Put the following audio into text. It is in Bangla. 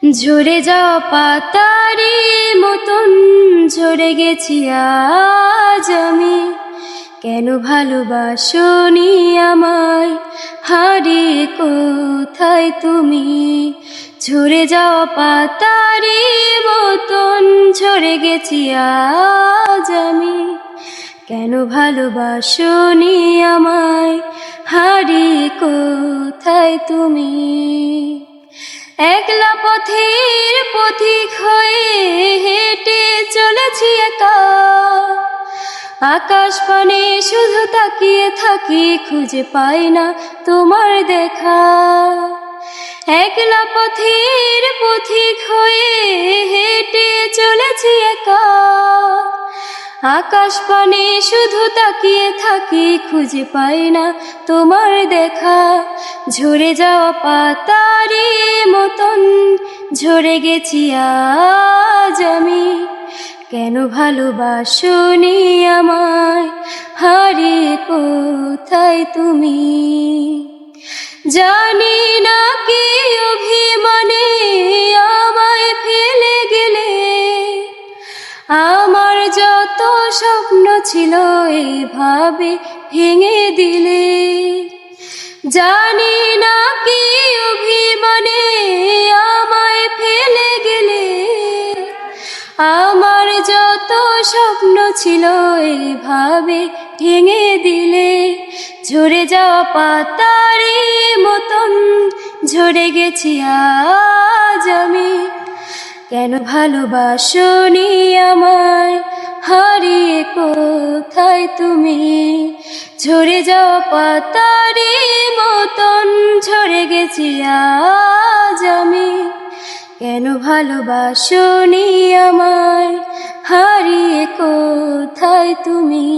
ঝরে যাওয়া পাতারি মতন ঝরে গেছি আজ আমি। কেন ভালোবাসনি আমায়, হারিয়ে কোথায় তুমি? ঝরে যাওয়া পাতারি মতন ঝরে গেছি আজ আমি। কেন ভালোবাসনি আমায়, হারিয়ে কোথায় তুমি? একলা পথের পথিক হয়ে হেঁটে চলেছি একা, আকাশ পানে শুধু তাকিয়ে থাকি, খুঁজে পাই না তোমার দেখা। একলা পথের পথিক হয়ে হেঁটে চলেছি একা, আকাশ পানে শুধু তাকিয়ে থাকি, খুঁজে পাই না তোমার দেখা। ঝরে যাওয়া পাতারি মতন ঝরে গেছি আজ আমি। কেন ভালোবাসনি আমায়, হারিয়ে কোথায় তুমি? জানি না কি অভিমানে আমায় ফেলে গেলে, আমার যত স্বপ্ন ছিল এইভাবে ভেঙে দিলে। জানি না কি অভিমানে আমায় ফেলে গেলে, আমার যত স্বপ্ন ছিল এইভাবে ভেঙে দিলে। ঝরে যাওয়া পাতারি মতন ঝরে গেছি আজ আমি। কেন ভালোবাসনি আমায়, হারিয়ে কোথায় তুমি? ঝরে যাওয়া পাতারি মতন ঝরে গেছি আজ আমি। কেন ভালোবাসনি আমায়, হারিয়ে কোথায় তুমি?